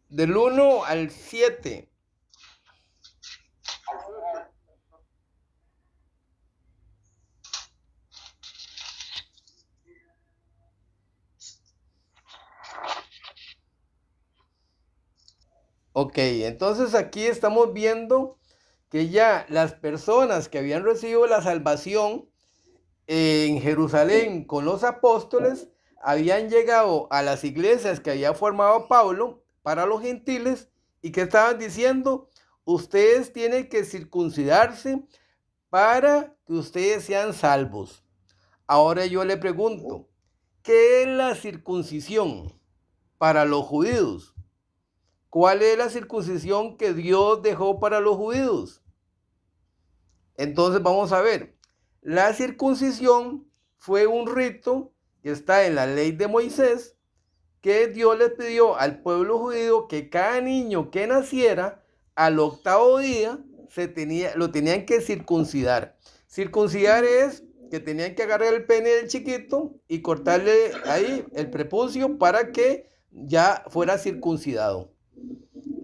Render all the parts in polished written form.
Del 1 al 7. Ok, entonces aquí estamos viendo que ya las personas que habían recibido la salvación en Jerusalén con los apóstoles habían llegado a las iglesias que había formado Pablo para los gentiles y que estaban diciendo, ustedes tienen que circuncidarse para que ustedes sean salvos. Ahora yo le pregunto, ¿qué es la circuncisión para los judíos? ¿Cuál es la circuncisión que Dios dejó para los judíos? Entonces vamos a ver, la circuncisión fue un rito que está en la ley de Moisés, que Dios le pidió al pueblo judío que cada niño que naciera al 8º día lo tenían que circuncidar. Circuncidar es que tenían que agarrar el pene del chiquito y cortarle ahí el prepucio para que ya fuera circuncidado.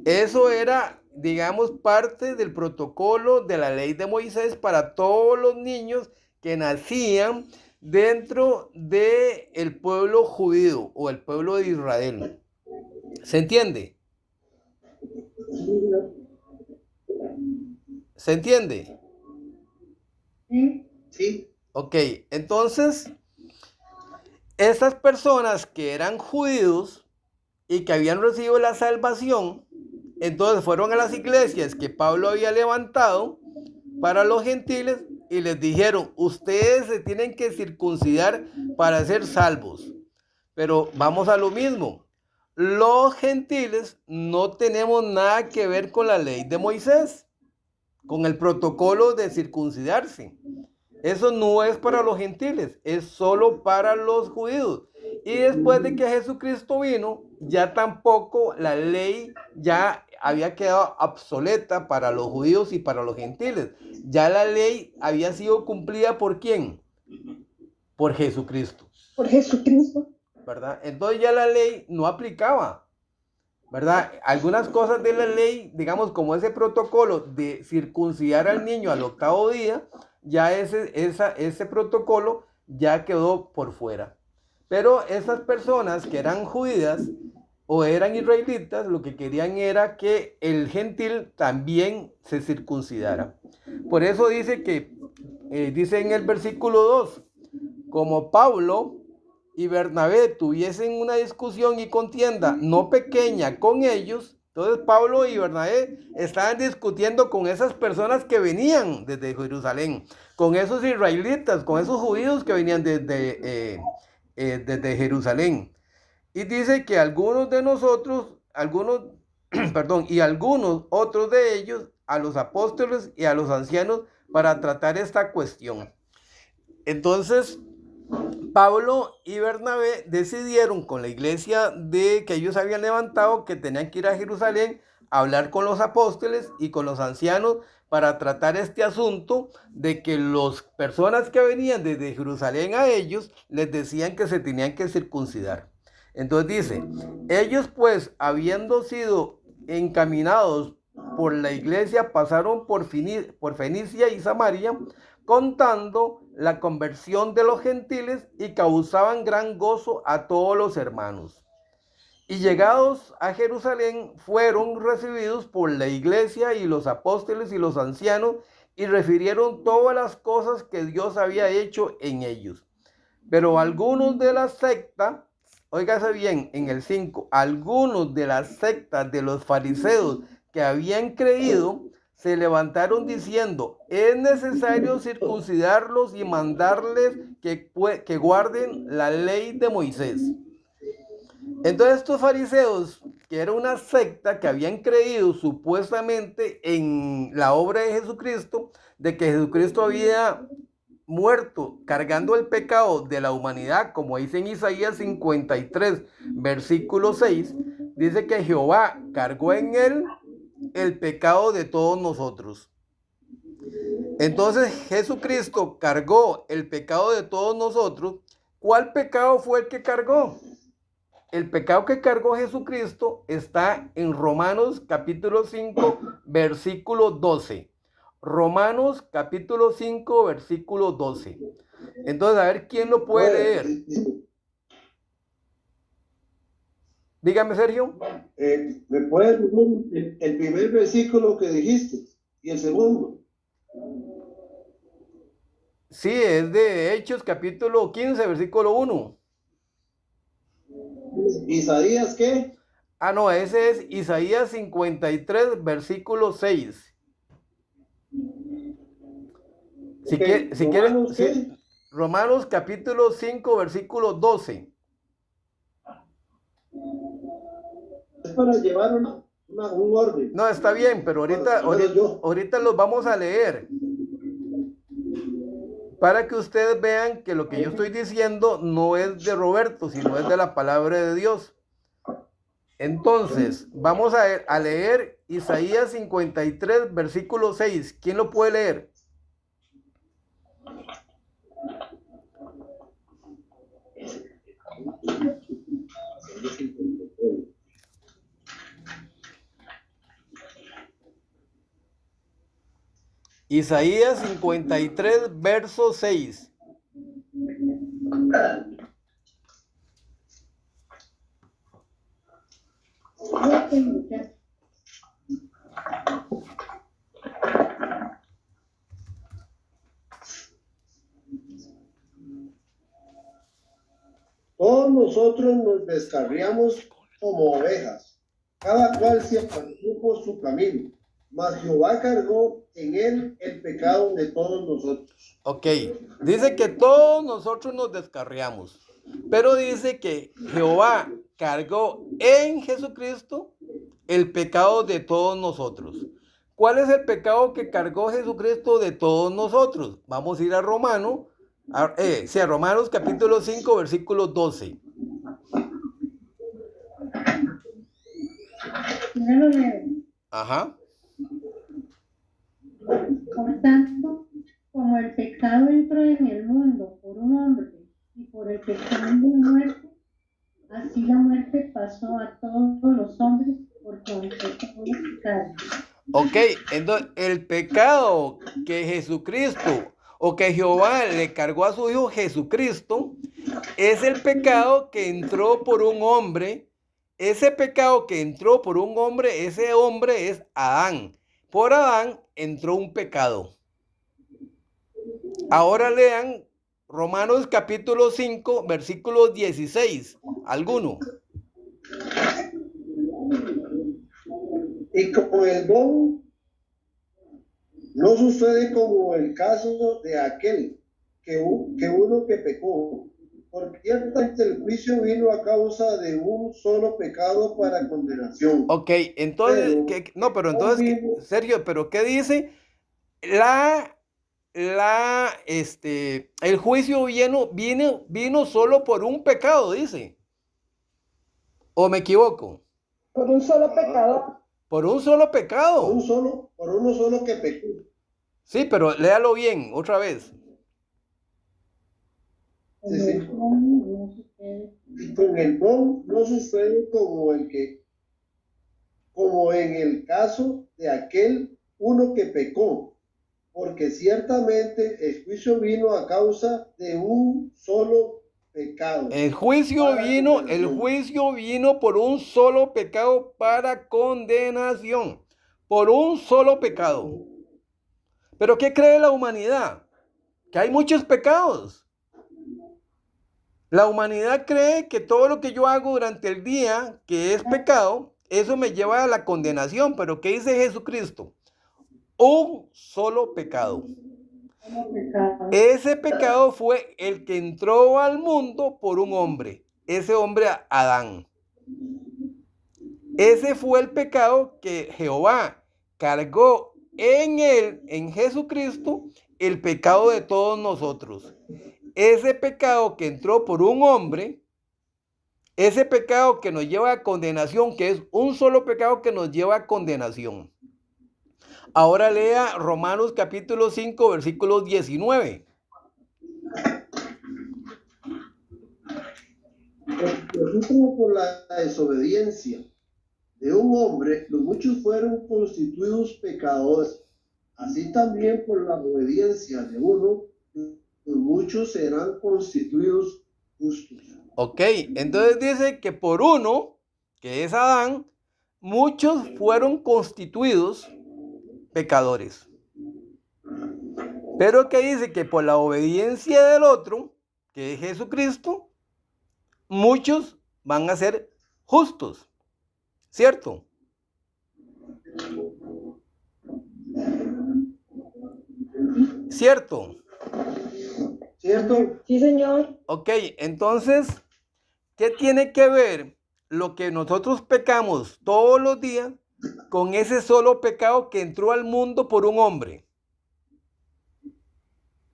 Eso era, digamos, parte del protocolo de la ley de Moisés para todos los niños que nacían dentro del pueblo judío o el pueblo de Israel. ¿Se entiende? ¿Se entiende? Sí. Ok, entonces, esas personas que eran judíos y que habían recibido la salvación, entonces fueron a las iglesias que Pablo había levantado para los gentiles y les dijeron, ustedes se tienen que circuncidar para ser salvos. Pero vamos a lo mismo. Los gentiles no tenemos nada que ver con la ley de Moisés, con el protocolo de circuncidarse. Eso no es para los gentiles, es solo para los judíos. Y después de que Jesucristo vino, ya tampoco la ley ya había quedado obsoleta para los judíos y para los gentiles. Ya la ley había sido cumplida ¿por quién? Por Jesucristo. Por Jesucristo. ¿Verdad? Entonces ya la ley no aplicaba. ¿Verdad? Algunas cosas de la ley, digamos, como ese protocolo de circuncidar al niño al 8º día, ya ese protocolo ya quedó por fuera. Pero esas personas que eran judías o eran israelitas, lo que querían era que el gentil también se circuncidara. Por eso dice que, dice en el versículo 2, como Pablo y Bernabé tuviesen una discusión y contienda no pequeña con ellos, entonces Pablo y Bernabé estaban discutiendo con esas personas que venían desde Jerusalén, con esos israelitas, con esos judíos que venían desde Jerusalén. Y dice que algunos de nosotros, y algunos otros de ellos, a los apóstoles y a los ancianos, para tratar esta cuestión. Entonces, Pablo y Bernabé decidieron con la iglesia que ellos habían levantado que tenían que ir a Jerusalén a hablar con los apóstoles y con los ancianos para tratar este asunto de que las personas que venían desde Jerusalén a ellos les decían que se tenían que circuncidar. Entonces dice, ellos pues habiendo sido encaminados por la iglesia pasaron por Fenicia y Samaria contando la conversión de los gentiles y causaban gran gozo a todos los hermanos. Y llegados a Jerusalén fueron recibidos por la iglesia y los apóstoles y los ancianos y refirieron todas las cosas que Dios había hecho en ellos. Pero algunos de la secta, óigase bien, en el 5, algunos de la secta de los fariseos que habían creído, se levantaron diciendo, es necesario circuncidarlos y mandarles que guarden la ley de Moisés. Entonces estos fariseos, que era una secta que habían creído supuestamente en la obra de Jesucristo, de que Jesucristo había muerto cargando el pecado de la humanidad, como dice en Isaías 53, versículo 6, dice que Jehová cargó en él el pecado de todos nosotros. Entonces Jesucristo cargó el pecado de todos nosotros. ¿Cuál pecado fue el que cargó? el pecado que cargó Jesucristo está en Romanos capítulo 5, versículo 12. Romanos capítulo 5, versículo 12. Entonces, a ver quién lo puede leer. Dígame, Sergio. ¿Me puedes decir el primer versículo que dijiste y el segundo? Sí, es de Hechos capítulo 15, versículo 1. ¿Isaías qué? Ah, no, ese es Isaías 53, versículo 6. Si quiere, ¿Romanos qué? Romanos capítulo 5, versículo 12. Es para llevar un orden. No, está bien, pero ahorita los vamos a leer. Para que ustedes vean que lo que yo estoy diciendo no es de Roberto, sino es de la palabra de Dios. Entonces, vamos a leer Isaías 53, versículo 6. ¿Quién lo puede leer? Isaías 53, verso 6. Todos nosotros nos descarriamos como ovejas, cada cual se apartó por su camino, mas Jehová cargó en él el pecado de todos nosotros. Ok, dice que todos nosotros nos descarriamos, pero dice que Jehová cargó en Jesucristo el pecado de todos nosotros. ¿Cuál es el pecado que cargó Jesucristo de todos nosotros? Vamos a ir a Romanos capítulo 5, versículo 12. Ajá. Por tanto, como el pecado entró en el mundo por un hombre y por el pecado la muerte, así la muerte pasó a todos los hombres por cuanto todos pecaron. Ok, entonces el pecado que Jesucristo o que Jehová le cargó a su Hijo Jesucristo es el pecado que entró por un hombre. Ese pecado que entró por un hombre, ese hombre es Adán. Por Adán entró un pecado. Ahora lean Romanos capítulo 5, versículo 16. ¿Alguno? Y como el don no sucede como el caso de aquel que uno que pecó, porque ciertamente el juicio vino a causa de un solo pecado para condenación. Ok, entonces, Sergio, pero ¿qué dice? El juicio vino solo por un pecado, dice. ¿O me equivoco? Por un solo pecado. Por un solo pecado. Por uno solo que pecó. Sí, pero léalo bien, otra vez. Sí. Y con el don no sucede como en el caso de aquel uno que pecó, porque ciertamente el juicio vino a causa de un solo pecado. El juicio vino por un solo pecado para condenación. Por un solo pecado. ¿Pero qué cree la humanidad? Que hay muchos pecados. La humanidad cree que todo lo que yo hago durante el día, que es pecado, eso me lleva a la condenación. Pero ¿qué dice Jesucristo? Un solo pecado. Ese pecado fue el que entró al mundo por un hombre. Ese hombre, Adán. Ese fue el pecado que Jehová cargó en él, en Jesucristo, el pecado de todos nosotros. Ese pecado que entró por un hombre, ese pecado que nos lleva a condenación, que es un solo pecado que nos lleva a condenación. Ahora lea Romanos capítulo 5, versículo 19. así como por la desobediencia de un hombre, los muchos fueron constituidos pecadores. Así también por la obediencia de uno, los muchos serán constituidos justos. Ok, entonces dice que por uno, que es Adán, muchos fueron constituidos pecadores. Pero que dice que por la obediencia del otro, que es Jesucristo, muchos van a ser justos. ¿Cierto? ¿Cierto? ¿Cierto? Sí, señor. Ok, entonces, ¿qué tiene que ver lo que nosotros pecamos todos los días con ese solo pecado que entró al mundo por un hombre?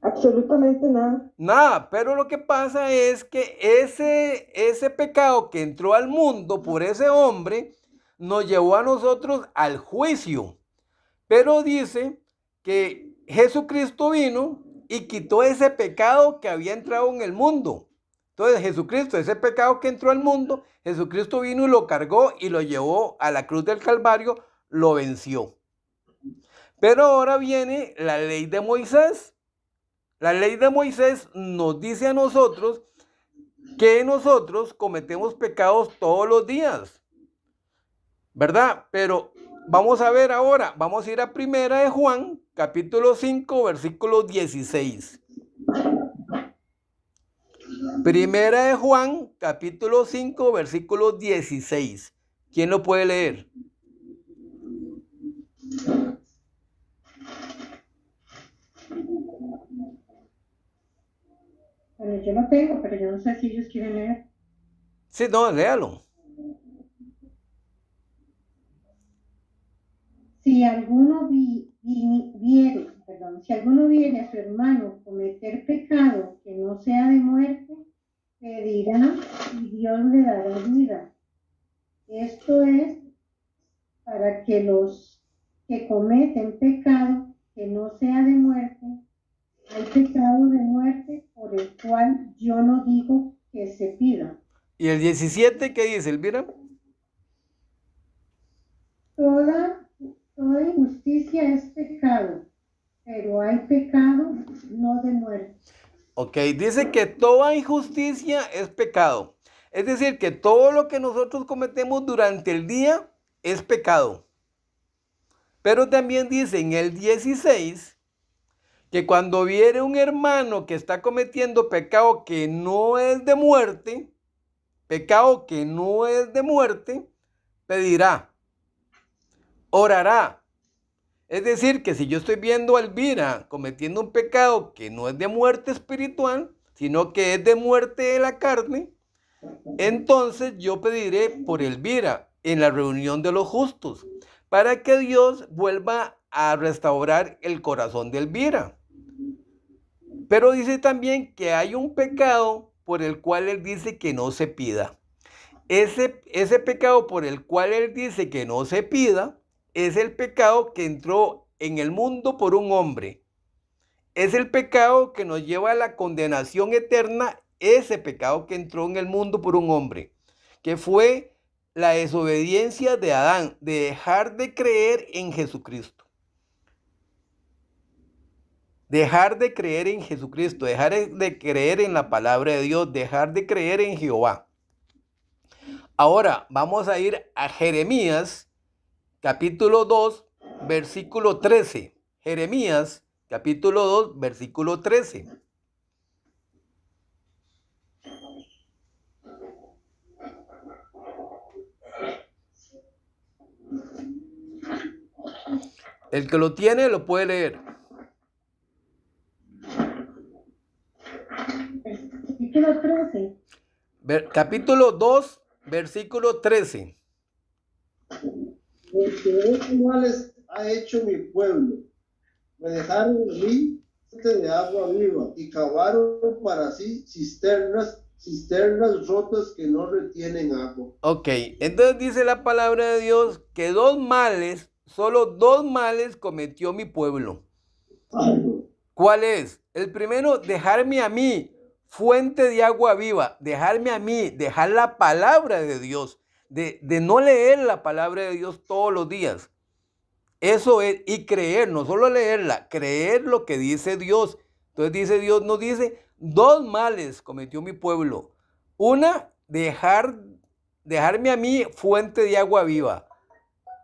Absolutamente nada. Nada, pero lo que pasa es que ese pecado que entró al mundo por ese hombre nos llevó a nosotros al juicio. Pero dice que Jesucristo vino y quitó ese pecado que había entrado en el mundo. Entonces Jesucristo, ese pecado que entró al mundo, Jesucristo vino y lo cargó y lo llevó a la cruz del Calvario, lo venció. Pero ahora viene la ley de Moisés. La ley de Moisés nos dice a nosotros que nosotros cometemos pecados todos los días, ¿verdad? Pero vamos a ver ahora, vamos a ir a Primera de Juan, capítulo 5, versículo 16. Primera de Juan, capítulo 5, versículo 16. ¿Quién lo puede leer? Bueno, yo lo tengo, pero yo no sé si ellos quieren leer. Sí, no, léalo. Si alguno viere a su hermano cometer pecado que no sea de muerte, pedirá y Dios le dará vida. Esto es para que los que cometen pecado que no sea de muerte, hay pecado de muerte por el cual yo no digo que se pida. ¿Y el 17 qué dice, Elvira? Toda injusticia es pecado, pero hay pecado no de muerte. Ok, dice que toda injusticia es pecado. Es decir, que todo lo que nosotros cometemos durante el día es pecado. Pero también dice en el 16 que cuando viere un hermano que está cometiendo pecado que no es de muerte, pedirá, orará. Es decir, que si yo estoy viendo a Elvira cometiendo un pecado que no es de muerte espiritual, sino que es de muerte de la carne, entonces yo pediré por Elvira en la reunión de los justos, para que Dios vuelva a restaurar el corazón de Elvira. Pero dice también que hay un pecado por el cual él dice que no se pida. Ese pecado por el cual él dice que no se pida es el pecado que entró en el mundo por un hombre. Es el pecado que nos lleva a la condenación eterna, ese pecado que entró en el mundo por un hombre, que fue la desobediencia de Adán, de dejar de creer en Jesucristo. Dejar de creer en Jesucristo, dejar de creer en la palabra de Dios, dejar de creer en Jehová. Ahora vamos a ir a Jeremías, capítulo 2, versículo 13. Jeremías, capítulo 2, versículo 13. El que lo tiene lo puede leer. Versículo 13. Capítulo 2, versículo 13. Porque males ha hecho mi pueblo. Me dejaron a mí fuente de agua viva y cavaron para sí cisternas rotas que no retienen agua. Ok, entonces dice la palabra de Dios que solo dos males cometió mi pueblo. Algo. ¿Cuál es? El primero, dejarme a mí fuente de agua viva, dejarme a mí, dejar la palabra de Dios, de no leer la palabra de Dios todos los días. Eso es, y creer, no solo leerla, creer lo que dice Dios. Entonces dice Dios, nos dice, dos males cometió mi pueblo. Una, dejarme a mí fuente de agua viva.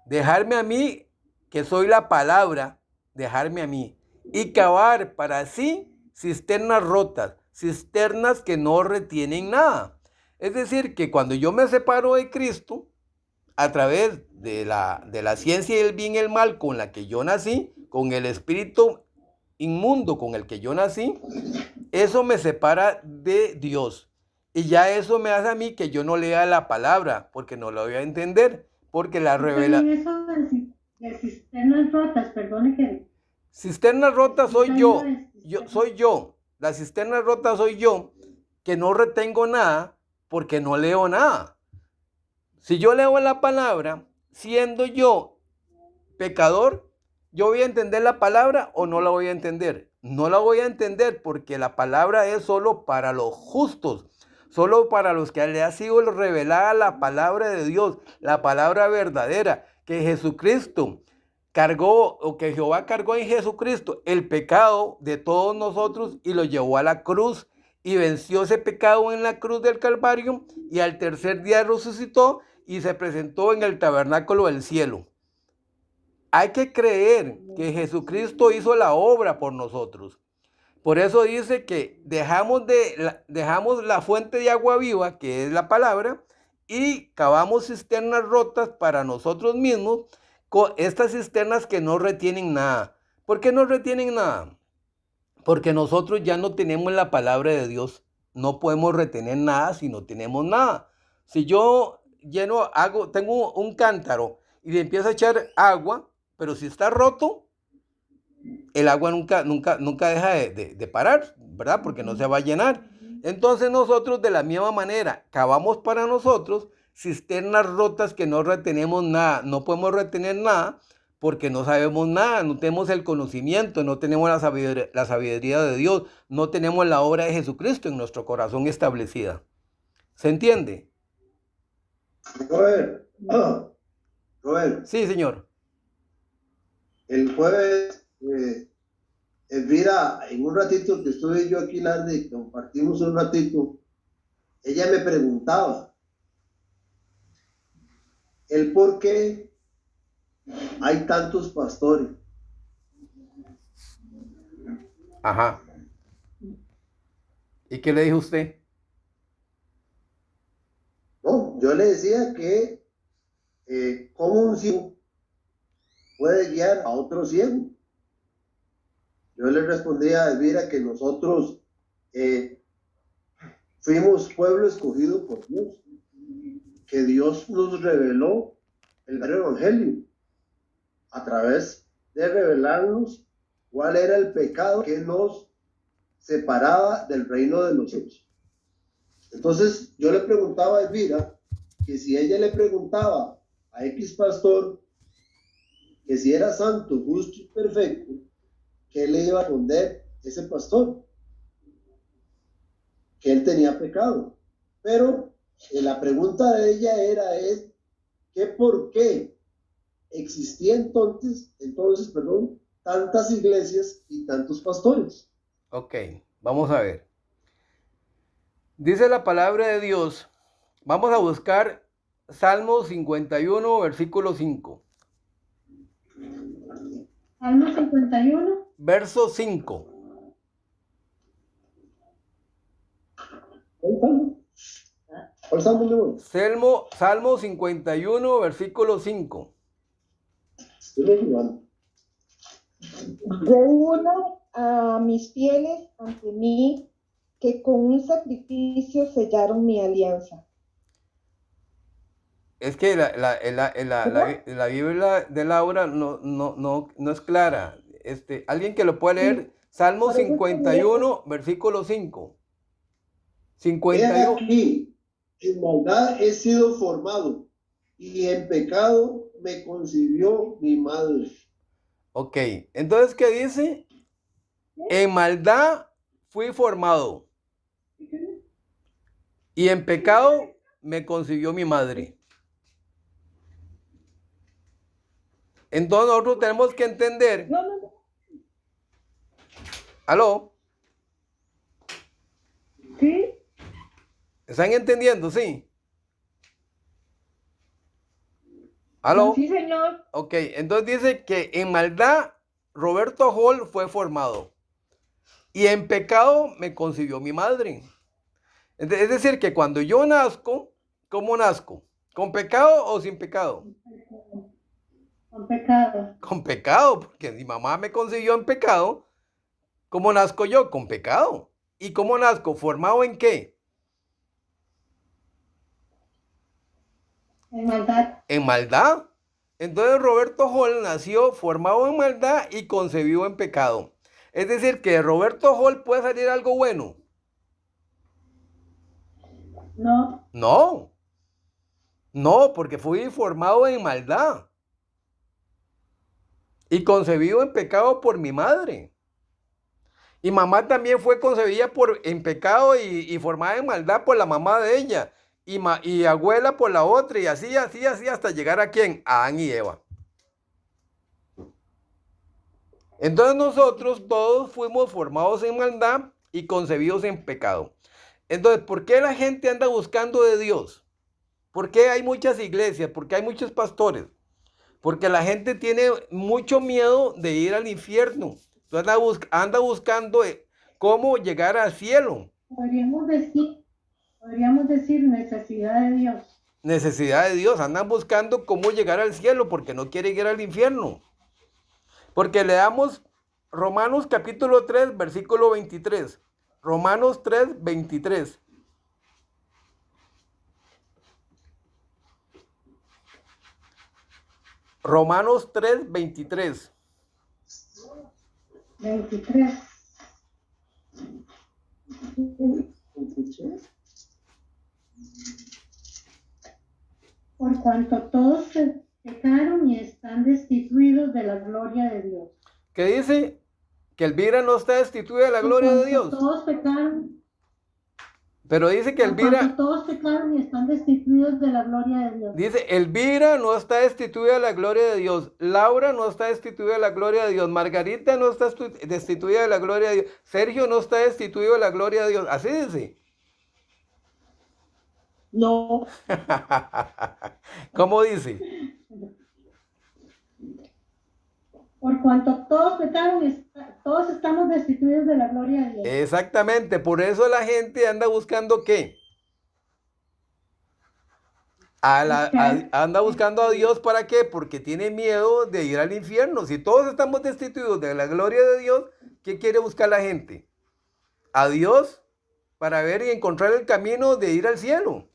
Dejarme a mí, que soy la palabra, dejarme a mí. Y cavar para sí cisternas rotas, cisternas que no retienen nada. Es decir, que cuando yo me separo de Cristo, a través de la ciencia del bien y el mal con la que yo nací, con el espíritu inmundo con el que yo nací, eso me separa de Dios. Y ya eso me hace a mí que yo no lea la palabra, porque no la voy a entender, porque la revela. Eso de cisternas rotas, perdone que... Cisternas rotas soy yo, soy yo. La cisterna rota soy yo, que no retengo nada, porque no leo nada. Si yo leo la palabra, siendo yo pecador, ¿yo voy a entender la palabra o no la voy a entender? No la voy a entender porque la palabra es solo para los justos, solo para los que le ha sido revelada la palabra de Dios, la palabra verdadera, que Jesucristo cargó, o que Jehová cargó en Jesucristo el pecado de todos nosotros y lo llevó a la cruz y venció ese pecado en la cruz del Calvario y al tercer día resucitó y se presentó en el tabernáculo del cielo. Hay que creer que Jesucristo hizo la obra por nosotros. Por eso dice que dejamos la fuente de agua viva, que es la palabra, y cavamos cisternas rotas para nosotros mismos, con estas cisternas que no retienen nada. ¿Por qué no retienen nada? Porque nosotros ya no tenemos la palabra de Dios. No podemos retener nada si no tenemos nada. Si yo tengo un cántaro y le empiezo a echar agua, pero si está roto, el agua nunca deja de parar, ¿verdad? Porque no se va a llenar. Entonces nosotros de la misma manera cavamos para nosotros cisternas rotas que no retenemos nada. No podemos retener nada porque no sabemos nada, no tenemos el conocimiento, no tenemos la sabiduría de Dios, no tenemos la obra de Jesucristo en nuestro corazón establecida. ¿Se entiende? Robert. Sí, señor. El jueves, Elvira, en un ratito que estuve yo aquí, y compartimos un ratito, ella me preguntaba el por qué hay tantos pastores. Ajá. ¿Y qué le dijo usted? No, yo le decía que como un ciego puede guiar a otro ciego. Yo le respondía a Elvira que nosotros fuimos pueblo escogido por Dios, que Dios nos reveló el verdadero evangelio a través de revelarnos cuál era el pecado que nos separaba del reino de los cielos. Entonces yo le preguntaba a Elvira que si ella le preguntaba a X pastor que si era santo, justo y perfecto, ¿qué le iba a responder ese pastor? Que él tenía pecado. Pero la pregunta de ella es que por qué existían entonces, tantas iglesias y tantos pastores. Ok, vamos a ver. Dice la palabra de Dios, vamos a buscar Salmo 51, versículo 5. Salmo 51. Verso 5. ¿Cuál salmo? Salmo 51, versículo 5. Reúno a mis fieles ante mí, que con un sacrificio sellaron mi alianza. Es que la Biblia de Laura no es clara. Alguien que lo pueda leer, sí. Salmo 51, versículo 5. 51. Aquí, en maldad he sido formado, y en pecado me concibió mi madre. Ok, entonces, ¿qué dice? En maldad fui formado. Y en pecado me concibió mi madre. Entonces nosotros tenemos que entender. No. ¿Aló? Sí, ¿Están entendiendo? Sí. ¿Aló? sí, señor. Ok, entonces dice que en maldad Roberto Hall fue formado. Y en pecado me concibió mi madre. Es decir, que cuando yo nazco, ¿cómo nazco? ¿Con pecado o sin pecado? Con pecado. Con pecado, porque mi mamá me concibió en pecado. ¿Cómo nazco yo? Con pecado. ¿Y cómo nazco? ¿Formado en qué? En maldad. En maldad. Entonces Roberto Hall nació formado en maldad y concebido en pecado. Es decir, que de Roberto Hall puede salir algo bueno. No. No. No, porque fui formado en maldad. Y concebido en pecado por mi madre. Y mamá también fue concebida en pecado y formada en maldad por la mamá de ella. Y abuela por la otra. Y así hasta llegar a ¿quién? A Adán y Eva. Entonces nosotros todos fuimos formados en maldad y concebidos en pecado. Entonces, ¿por qué la gente anda buscando de Dios? ¿Por qué hay muchas iglesias? ¿Por qué hay muchos pastores? Porque la gente tiene mucho miedo de ir al infierno. Entonces anda buscando cómo llegar al cielo. Podríamos decir necesidad de Dios. Necesidad de Dios. Andan buscando cómo llegar al cielo porque no quieren ir al infierno. Porque leamos Romanos capítulo 3, versículo 23. Romanos 3, 23. Romanos 3, 23. 23. Por cuanto todos pecaron y están destituidos de la gloria de Dios. ¿Qué dice? Que Elvira no está destituida de la gloria de Dios. Todos pecaron. Pero dice que Por cuanto Elvira, todos pecaron y están destituidos de la gloria de Dios. dice, Elvira no está destituida de la gloria de Dios. Laura no está destituida de la gloria de Dios. Margarita no está destituida de la gloria de Dios. Sergio no está destituido de la gloria de Dios. Así dice. No. ¿Cómo dice? Por cuanto todos pecaron, todos estamos destituidos de la gloria de Dios. Exactamente. Por eso la gente anda buscando ¿qué? Anda buscando a Dios, ¿para qué? Porque tiene miedo de ir al infierno. Si todos estamos destituidos de la gloria de Dios, ¿qué quiere buscar la gente? A Dios para ver y encontrar el camino de ir al cielo.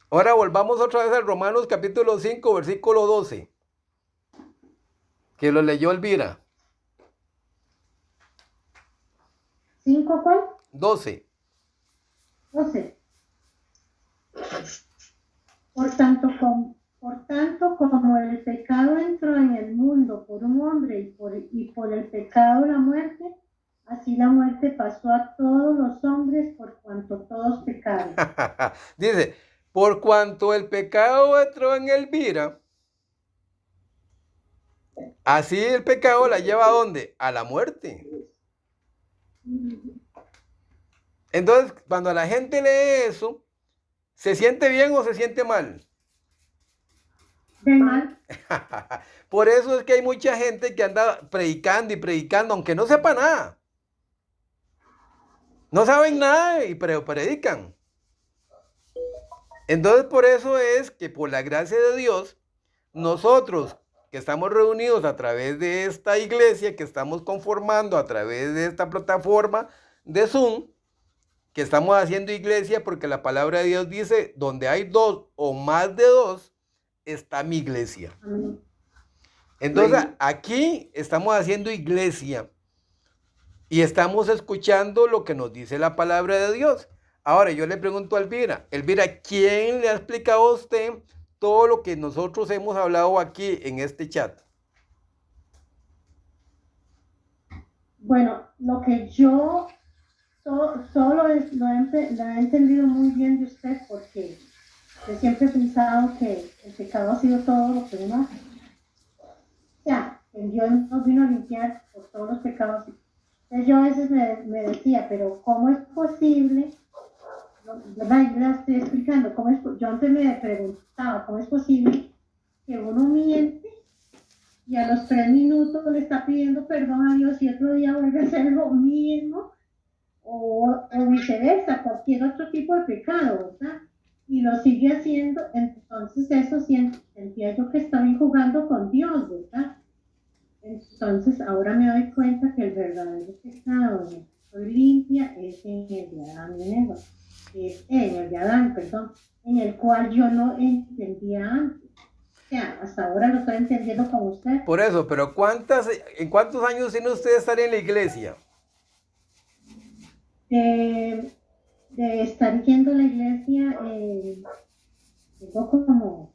Ahora volvamos otra vez al Romanos capítulo 5, versículo 12. Que lo leyó Elvira. ¿5 cuál? 12. 12. Por tanto, como el pecado entró en el mundo por un hombre y por el pecado la muerte, así la muerte pasó a todos los hombres por cuanto todos pecaron. Dice, por cuanto el pecado entró en Elvira, así el pecado la lleva ¿a dónde? A la muerte. Entonces, cuando la gente lee eso, ¿se siente bien o se siente mal? De mal. Por eso es que hay mucha gente que anda predicando y predicando, aunque no sepa nada. No saben nada pero predican. Entonces, por eso es que por la gracia de Dios, nosotros que estamos reunidos a través de esta iglesia, que estamos conformando a través de esta plataforma de Zoom, que estamos haciendo iglesia porque la palabra de Dios dice, donde hay 2 o más de 2, está mi iglesia. Entonces, aquí estamos haciendo iglesia y estamos escuchando lo que nos dice la palabra de Dios. Ahora, yo le pregunto a Elvira, ¿quién le ha explicado a usted todo lo que nosotros hemos hablado aquí en este chat? Bueno, lo que yo solo lo he entendido muy bien de usted porque yo siempre he pensado que el pecado ha sido todo lo que uno hace. O sea, el Dios nos vino a limpiar por todos los pecados. Entonces yo a veces me decía, pero ¿cómo es posible? Yo la estoy explicando, yo antes me preguntaba, ¿cómo es posible que uno miente y a los 3 minutos le está pidiendo perdón a Dios y otro día vuelve a hacer lo mismo? O viceversa, cualquier otro tipo de pecado, ¿verdad? Y lo sigue haciendo, entonces eso sentía yo que estaba jugando con Dios, ¿verdad? Entonces ahora me doy cuenta que el verdadero pecado de estoy limpia es en el de Adán y Eva, en el de Adán, perdón, en el cual yo no entendía antes. O sea, hasta ahora lo estoy entendiendo con usted. Por eso, pero ¿en cuántos años tiene usted de estar en la iglesia? De estar yendo a la iglesia, tengo como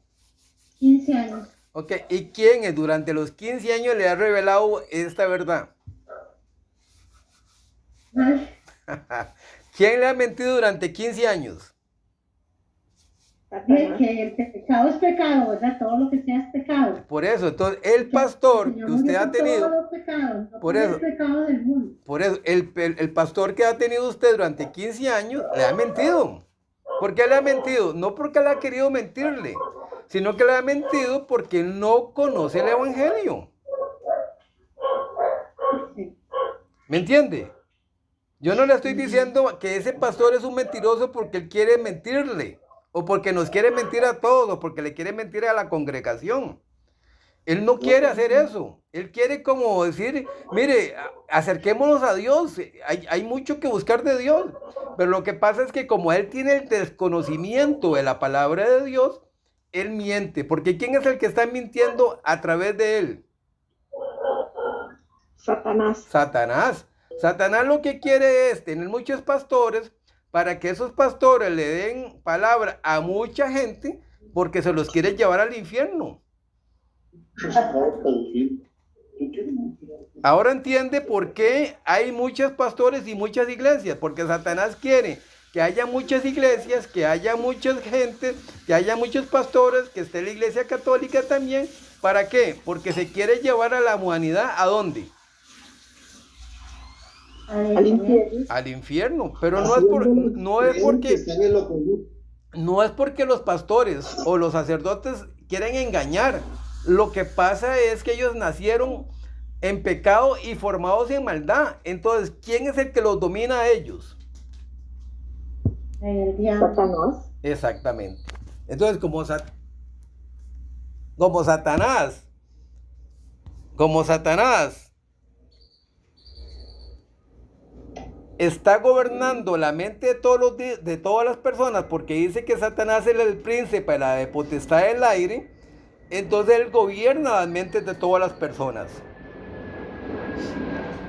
15 años. Ok, ¿y quién durante los 15 años le ha revelado esta verdad? Ay, ¿Quién le ha mentido durante 15 años? que el pecado es pecado, ¿verdad? Todo lo que sea es pecado. Por eso, entonces, el pastor que usted ha Todos tenido, los pecados, no por por eso. el pecado del mundo. por eso, el pastor que ha tenido usted durante 15 años le ha mentido. ¿Por qué le ha mentido? No porque le ha querido mentirle, sino que le ha mentido porque no conoce el evangelio. Sí. ¿Me entiende? Yo no le estoy diciendo que ese pastor es un mentiroso porque él quiere mentirle, o porque nos quiere mentir a todos, o porque le quiere mentir a la congregación. Él no quiere hacer eso. Él quiere como decir, mire, acerquémonos a Dios. Hay mucho que buscar de Dios. Pero lo que pasa es que como él tiene el desconocimiento de la palabra de Dios, él miente. Porque ¿quién es el que está mintiendo a través de él? Satanás. Satanás. Satanás lo que quiere es tener muchos pastores para que esos pastores le den palabra a mucha gente porque se los quiere llevar al infierno. Ahora entiende por qué hay muchos pastores y muchas iglesias, porque Satanás quiere que haya muchas iglesias, que haya mucha gente, que haya muchos pastores, que esté la iglesia católica también. ¿Para qué? Porque se quiere llevar a la humanidad ¿a dónde? Al infierno. Al infierno. Pero no es porque los pastores o los sacerdotes quieren engañar. Lo que pasa es que ellos nacieron en pecado y formados en maldad. Entonces, ¿quién es el que los domina a ellos? El diablo. Satanás. Exactamente. Entonces, como Satanás está gobernando la mente de todas las personas, porque dice que Satanás es el príncipe de la potestad del aire, entonces él gobierna las mentes de todas las personas.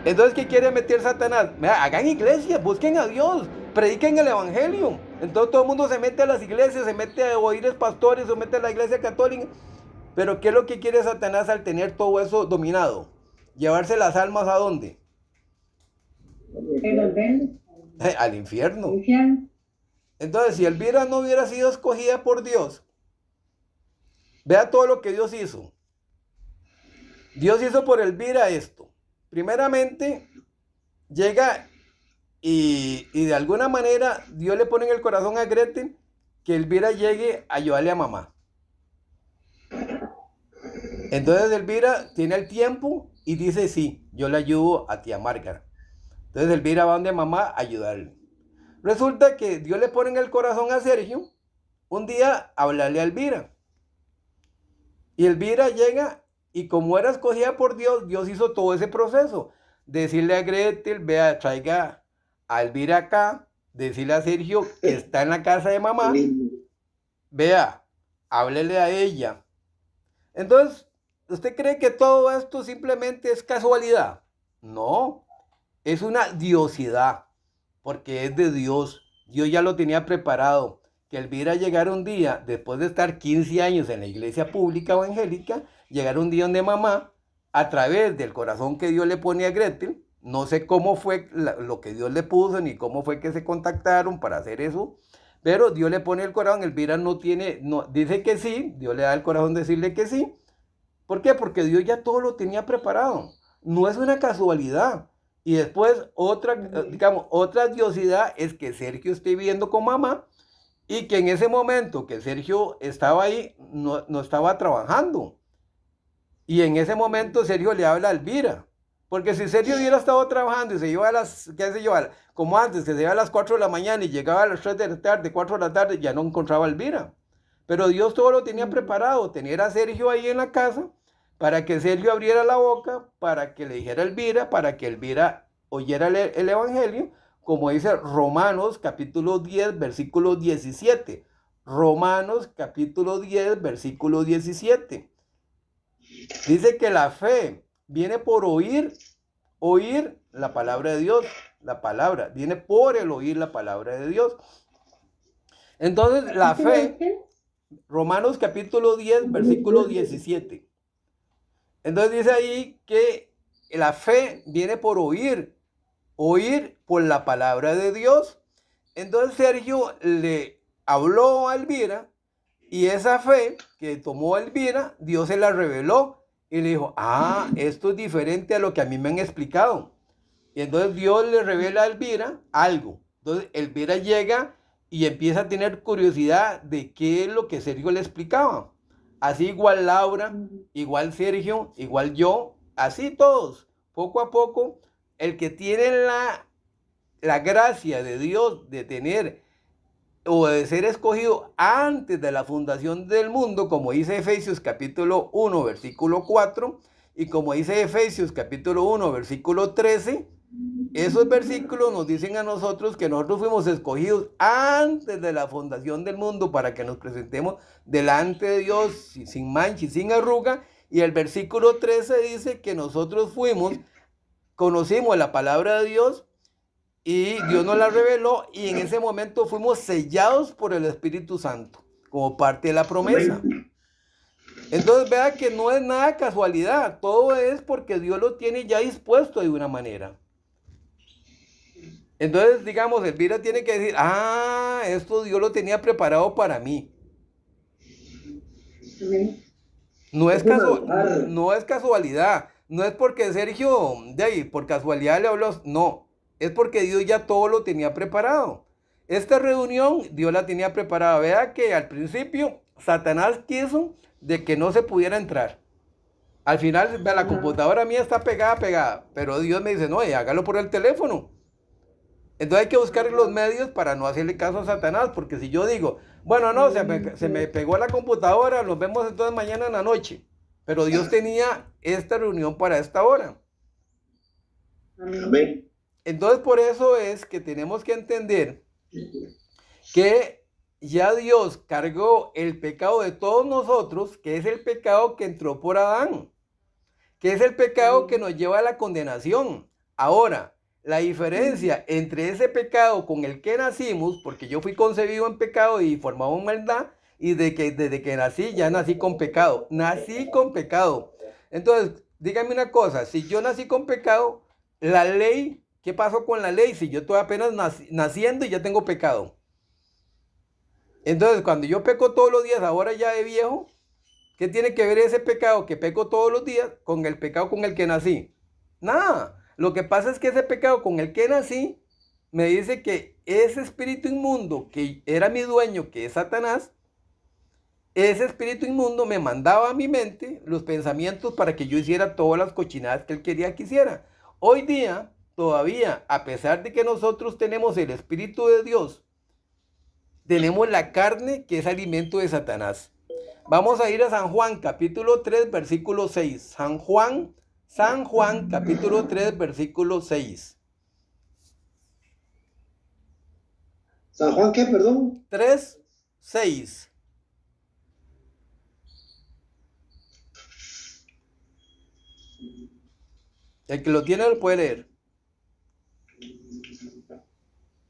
Entonces, ¿qué quiere meter Satanás? Hagan iglesias, busquen a Dios, prediquen el evangelio. Entonces todo el mundo se mete a las iglesias, se mete a oír a los pastores, se mete a la iglesia católica. Pero ¿qué es lo que quiere Satanás al tener todo eso dominado? Llevarse las almas ¿a dónde? Al infierno. Entonces, si Elvira no hubiera sido escogida por Dios, vea todo lo que Dios hizo. Dios hizo por Elvira esto. Primeramente, llega y de alguna manera Dios le pone en el corazón a Gretel que Elvira llegue a ayudarle a mamá. Entonces Elvira tiene el tiempo y dice, sí, yo le ayudo a tía Margarita. Entonces Elvira va donde mamá a ayudarle. Resulta que Dios le pone en el corazón a Sergio un día a hablarle a Elvira. Y Elvira llega y como era escogida por Dios, Dios hizo todo ese proceso. Decirle a Gretel, vea, traiga a Elvira acá. Decirle a Sergio que está en la casa de mamá. Vea, háblele a ella. Entonces, ¿usted cree que todo esto simplemente es casualidad? No, es una diosidad, porque es de Dios. Dios ya lo tenía preparado. Que Elvira llegara un día, después de estar 15 años en la iglesia pública evangélica, llegara un día donde mamá, a través del corazón que Dios le pone a Gretel, No sé cómo fue lo que Dios le puso, ni cómo fue que se contactaron para hacer eso, pero Dios le pone el corazón. Elvira dice que sí, Dios le da el corazón de decirle que sí. ¿Por qué? Porque Dios ya todo lo tenía preparado. No es una casualidad. Y después otra diosidad es que Sergio esté viviendo con mamá y que en ese momento que Sergio estaba ahí, no estaba trabajando. Y en ese momento Sergio le habla a Elvira. Porque si Sergio hubiera estado trabajando y se iba a las, qué sé yo, como antes, que se iba a las 4 de la mañana y llegaba a las 3 de la tarde, 4 de la tarde, ya no encontraba a Elvira. Pero Dios todo lo tenía preparado, tener a Sergio ahí en la casa, para que Sergio abriera la boca, para que le dijera a Elvira, para que Elvira oyera el Evangelio, como dice Romanos capítulo 10, versículo 17. Romanos capítulo 10, versículo 17. Dice que la fe viene por oír la palabra de Dios. La palabra viene por el oír la palabra de Dios. Entonces, la fe, Romanos capítulo 10, versículo 17. Entonces dice ahí que la fe viene por oír por la palabra de Dios. Entonces Sergio le habló a Elvira y esa fe que tomó Elvira, Dios se la reveló y le dijo, esto es diferente a lo que a mí me han explicado. Y entonces Dios le revela a Elvira algo. Entonces Elvira llega y empieza a tener curiosidad de qué es lo que Sergio le explicaba. Así igual Laura, igual Sergio, igual yo, así todos, poco a poco, el que tiene la gracia de Dios de tener o de ser escogido antes de la fundación del mundo, como dice Efesios capítulo 1, versículo 4, y como dice Efesios capítulo 1, versículo 13, esos versículos nos dicen a nosotros que nosotros fuimos escogidos antes de la fundación del mundo para que nos presentemos delante de Dios sin mancha y sin arruga. Y el versículo 13 dice que nosotros conocimos la palabra de Dios y Dios nos la reveló y en ese momento fuimos sellados por el Espíritu Santo como parte de la promesa. Entonces vea que no es nada casualidad, todo es porque Dios lo tiene ya dispuesto de una manera. Entonces, digamos, Elvira tiene que decir, esto Dios lo tenía preparado para mí. No es casualidad, no es porque Sergio, de ahí, por casualidad le habló, no, es porque Dios ya todo lo tenía preparado. Esta reunión Dios la tenía preparada. Vea que al principio Satanás quiso de que no se pudiera entrar. Al final, la computadora mía está pegada, pero Dios me dice, no, hágalo por el teléfono. Entonces hay que buscar los medios para no hacerle caso a Satanás, porque si yo digo, bueno, no, se me pegó la computadora, nos vemos entonces mañana en la noche. Pero Dios tenía esta reunión para esta hora. Amén. Entonces por eso es que tenemos que entender que ya Dios cargó el pecado de todos nosotros, que es el pecado que entró por Adán, que es el pecado que nos lleva a la condenación. Ahora, la diferencia entre ese pecado con el que nacimos, porque yo fui concebido en pecado y formado en maldad, y desde que nací, ya nací con pecado. Nací con pecado. Entonces, dígame una cosa, si yo nací con pecado, la ley, ¿qué pasó con la ley? Si yo estoy apenas naciendo y ya tengo pecado. Entonces, cuando yo peco todos los días, ahora ya de viejo, ¿qué tiene que ver ese pecado que peco todos los días con el pecado con el que nací? Nada. Lo que pasa es que ese pecado con el que nací me dice que ese espíritu inmundo que era mi dueño, que es Satanás, ese espíritu inmundo me mandaba a mi mente los pensamientos para que yo hiciera todas las cochinadas que él quería que hiciera. Hoy día, todavía, a pesar de que nosotros tenemos el Espíritu de Dios, tenemos la carne que es alimento de Satanás. Vamos a ir a San Juan, capítulo 3, versículo 6. San Juan, capítulo 3, versículo 6. ¿San Juan qué, perdón? 3, 6. El que lo tiene lo puede leer.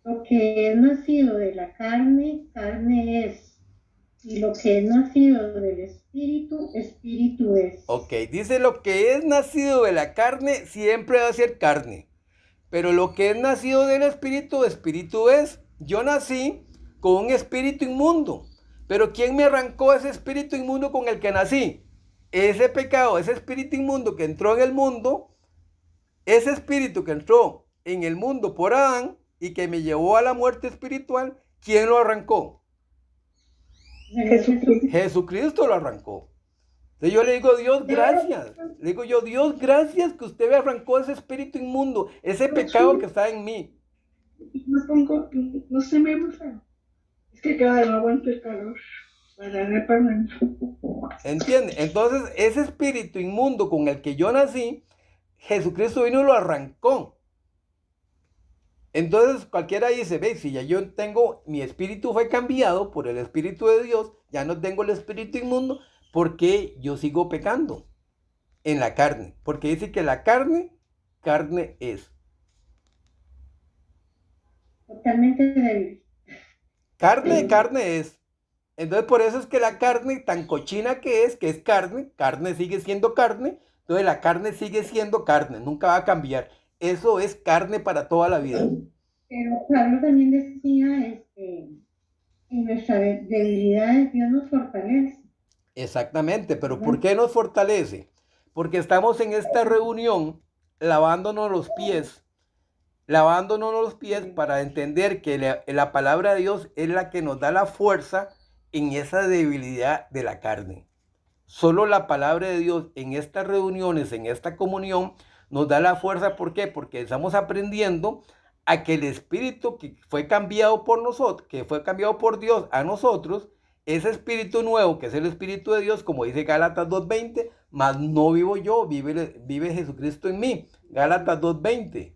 Lo que es nacido de la carne, carne es. Y lo que es nacido del espíritu, espíritu es. Ok, dice lo que es nacido de la carne siempre va a ser carne. Pero lo que es nacido del espíritu, espíritu es. Yo nací con un espíritu inmundo. Pero ¿quién me arrancó ese espíritu inmundo con el que nací? Ese pecado, ese espíritu inmundo que entró en el mundo, ese espíritu que entró en el mundo por Adán y que me llevó a la muerte espiritual, ¿quién lo arrancó? Jesucristo lo arrancó. Entonces yo le digo, Dios, gracias. Le digo yo, Dios, gracias que usted me arrancó ese espíritu inmundo, ese pecado que está en mí. Me pongo, no se me gusta. Es que cada no aguanto el calor. Para repararme. ¿Entiende? Entonces, ese espíritu inmundo con el que yo nací, Jesucristo vino y lo arrancó. Entonces, cualquiera dice, ve, si ya yo tengo, mi espíritu fue cambiado por el Espíritu de Dios, ya no tengo el espíritu inmundo, ¿por qué yo sigo pecando en la carne? Porque dice que la carne, carne es. Totalmente débil. Carne es. Entonces, por eso es que la carne, tan cochina que es carne, carne sigue siendo carne, entonces la carne sigue siendo carne, nunca va a cambiar. Eso es carne para toda la vida. Pero Pablo también decía, en nuestra debilidad Dios nos fortalece. Exactamente, pero ¿por qué nos fortalece? Porque estamos en esta reunión lavándonos los pies para entender que la palabra de Dios es la que nos da la fuerza en esa debilidad de la carne. Solo la palabra de Dios en estas reuniones, en esta comunión, nos da la fuerza. ¿Por qué? Porque estamos aprendiendo a que el espíritu que fue cambiado por nosotros, que fue cambiado por Dios a nosotros, ese espíritu nuevo, que es el espíritu de Dios, como dice Gálatas 2:20, mas no vivo yo, vive Jesucristo en mí. Gálatas 2:20.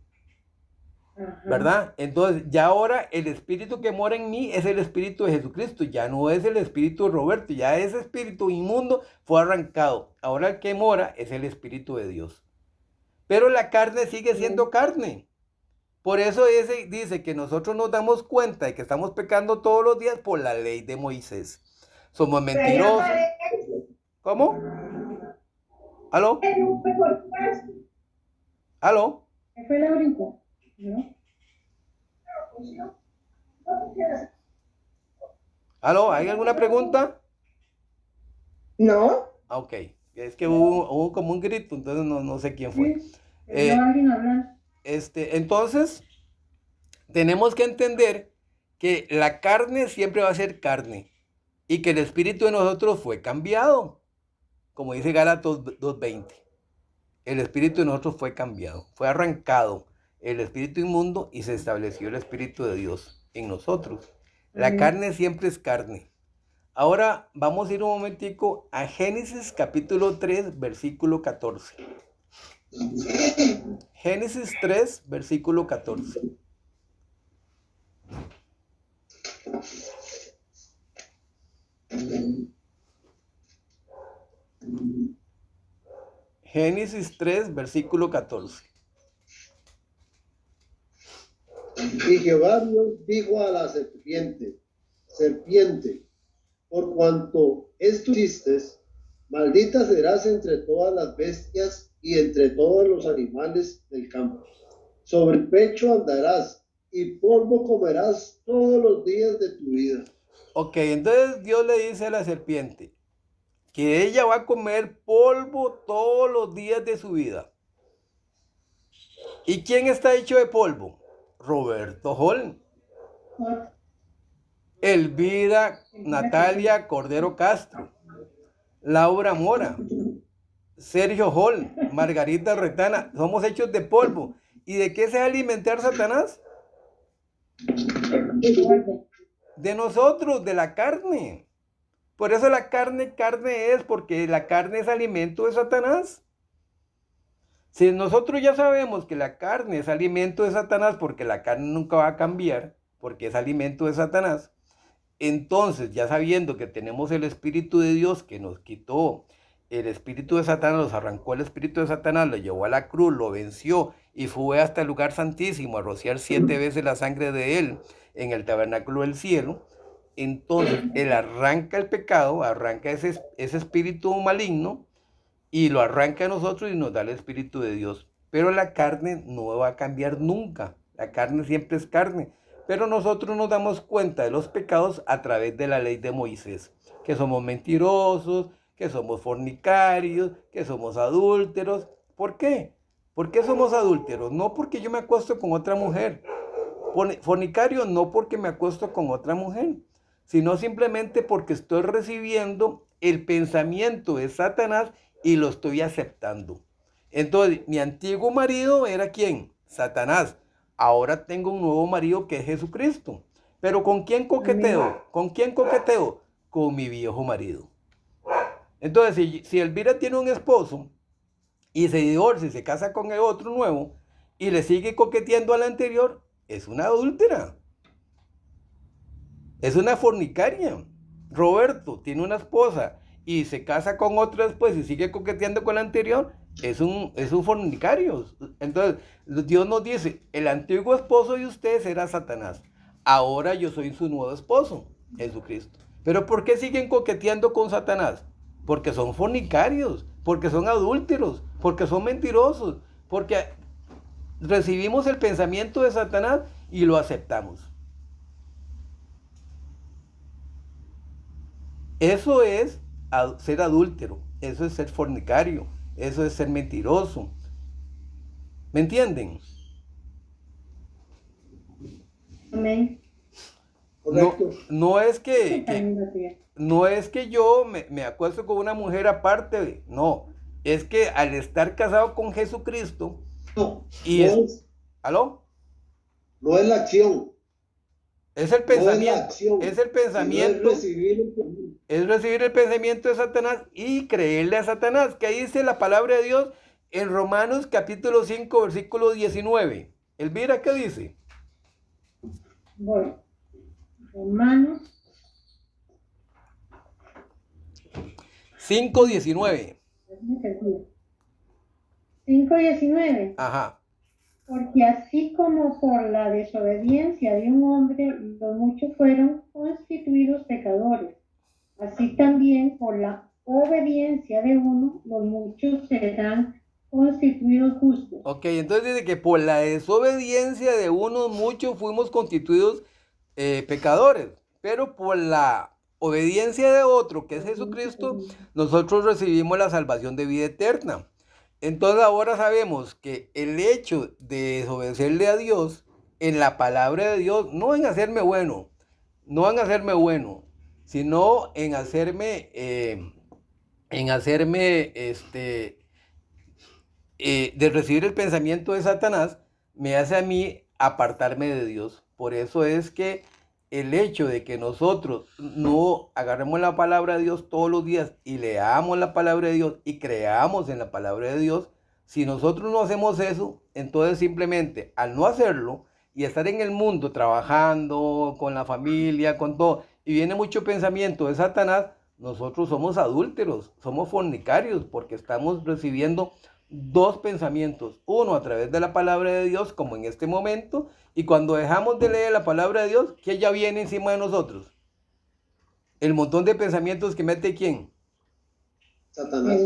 ¿Verdad? Entonces, ya ahora el espíritu que mora en mí es el espíritu de Jesucristo, ya no es el espíritu de Roberto, ya ese espíritu inmundo fue arrancado. Ahora el que mora es el espíritu de Dios. Pero la carne sigue siendo carne. Por eso dice que nosotros nos damos cuenta de que estamos pecando todos los días por la ley de Moisés. Somos mentirosos. ¿Cómo? ¿Aló? ¿Aló? ¿Qué fue la brinco? ¿No? ¿Aló? ¿Hay alguna pregunta? No, Ok. Es que hubo como un grito, entonces no sé quién fue. Sí, alguien hablando. Entonces, tenemos que entender que la carne siempre va a ser carne y que el espíritu de nosotros fue cambiado, como dice Gálatas 2:20. El espíritu de nosotros fue cambiado, fue arrancado el espíritu inmundo y se estableció el espíritu de Dios en nosotros. La carne siempre es carne. Ahora vamos a ir un momentico a Génesis capítulo 3, versículo 14. Génesis 3, versículo 14. Génesis 3, versículo 14. Y Jehová Dios dijo a la serpiente, por cuanto esto hiciste, maldita serás entre todas las bestias y entre todos los animales del campo. Sobre el pecho andarás y polvo comerás todos los días de tu vida. Ok, entonces Dios le dice a la serpiente que ella va a comer polvo todos los días de su vida. ¿Y quién está hecho de polvo? Roberto Hall, Elvira Natalia Cordero Castro, Laura Mora, Sergio Hall, Margarita Retana. Somos hechos de polvo. ¿Y de qué se va a alimentar Satanás? De nosotros, de la carne. Por eso la carne es, porque la carne es alimento de Satanás. Si nosotros ya sabemos que la carne es alimento de Satanás, porque la carne nunca va a cambiar, porque es alimento de Satanás, entonces ya sabiendo que tenemos el Espíritu de Dios que nos quitó el espíritu de Satanás, nos arrancó el espíritu de Satanás, lo llevó a la cruz, lo venció y fue hasta el lugar santísimo a rociar 7 veces la sangre de él en el tabernáculo del cielo. Entonces él arranca el pecado, arranca ese espíritu maligno y lo arranca a nosotros y nos da el espíritu de Dios. pero la carne no va a cambiar nunca. La carne siempre es carne. Pero nosotros nos damos cuenta de los pecados a través de la ley de Moisés, que somos mentirosos, que somos fornicarios, que somos adúlteros. ¿Por qué? ¿Por qué somos adúlteros? No porque yo me acuesto con otra mujer. Fornicario no porque me acuesto con otra mujer, sino simplemente porque estoy recibiendo el pensamiento de Satanás y lo estoy aceptando. Entonces, mi antiguo marido era ¿quién? Satanás. Ahora tengo un nuevo marido que es Jesucristo. Pero ¿con quién coqueteo? ¿Con quién coqueteo? Con mi viejo marido. Entonces, si Elvira tiene un esposo y se divorcia y se casa con el otro nuevo y le sigue coqueteando al anterior, es una adúltera. Es una fornicaria. Roberto tiene una esposa y se casa con otra después y sigue coqueteando con la anterior, es un fornicario. Entonces, Dios nos dice, el antiguo esposo de ustedes era Satanás. Ahora yo soy su nuevo esposo, Jesucristo. Pero ¿por qué siguen coqueteando con Satanás? Porque son fornicarios, porque son adúlteros, porque son mentirosos, porque recibimos el pensamiento de Satanás y lo aceptamos. Eso es ser adúltero, eso es ser fornicario, eso es ser mentiroso. ¿Me entienden? Amén. No es que yo me acuesto con una mujer aparte, no. Es que al estar casado con Jesucristo ¿aló? No es la acción. Es el pensamiento, no es, acción, es el pensamiento, es recibir el pensamiento de Satanás y creerle a Satanás, que dice la palabra de Dios en Romanos capítulo 5, versículo 19. Elvira, ¿qué dice? Bueno, Romanos 5:19. 5:19. Ajá. Porque así como por la desobediencia de un hombre los muchos fueron constituidos pecadores, así también por la obediencia de uno los muchos serán constituidos justos. Ok, entonces dice que por la desobediencia de unos muchos fuimos constituidos pecadores, pero por la obediencia de otro, que es Jesucristo, nosotros recibimos la salvación de vida eterna. Entonces ahora sabemos que el hecho de desobedecerle a Dios en la palabra de Dios, no en hacerme bueno, sino en hacerme de recibir el pensamiento de Satanás, me hace a mí apartarme de Dios. Por eso es que el hecho de que nosotros no agarremos la palabra de Dios todos los días y leamos la palabra de Dios y creamos en la palabra de Dios, si nosotros no hacemos eso, entonces simplemente al no hacerlo y estar en el mundo trabajando con la familia, con todo, y viene mucho pensamiento de Satanás, nosotros somos adúlteros, somos fornicarios, porque estamos recibiendo dos pensamientos, uno a través de la palabra de Dios, como en este momento, y cuando dejamos de leer la palabra de Dios, ¿qué ya viene encima de nosotros? El montón de pensamientos que mete ¿quién? Satanás.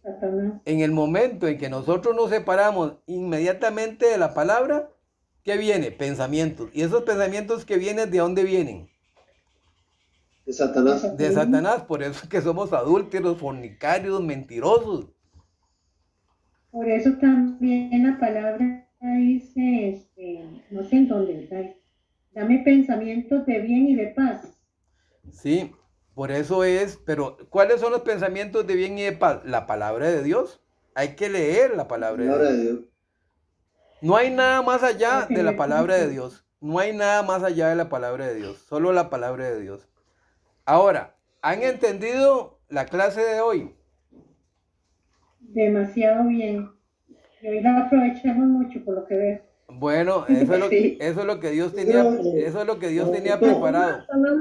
Satanás. En el momento en que nosotros nos separamos inmediatamente de la palabra, ¿qué viene? Pensamientos. ¿Y esos pensamientos que vienen, de dónde vienen? De Satanás. De Satanás, por eso es que somos adúlteros, fornicarios, mentirosos. Por eso también la palabra dice, no sé en dónde, ¿verdad? Dame pensamientos de bien y de paz. Sí, por eso es, pero ¿cuáles son los pensamientos de bien y de paz? La palabra de Dios. Hay que leer la palabra de Dios. No hay nada más allá de la palabra de Dios. No hay nada más allá de la palabra de Dios. Solo la palabra de Dios. Ahora, ¿han entendido la clase de hoy? Demasiado bien. Y hoy la aprovechamos mucho por lo que veo. Bueno, eso es lo que Dios tenía, eso es lo que Dios tenía preparado. No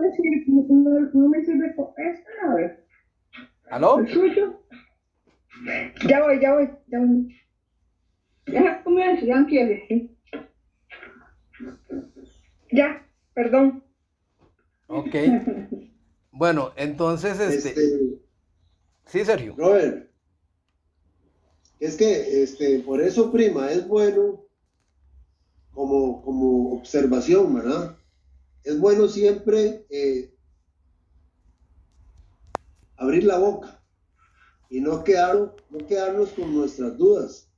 me sirve con esta, a ver. ¿Aló? ¿El suyo? Ya voy. Ya comienza, ya quiere. Ya, perdón. Ok. Bueno, entonces, sí, Sergio. Robert, Es que por eso, prima, es bueno como observación, ¿verdad? Es bueno siempre abrir la boca y no quedarnos con nuestras dudas.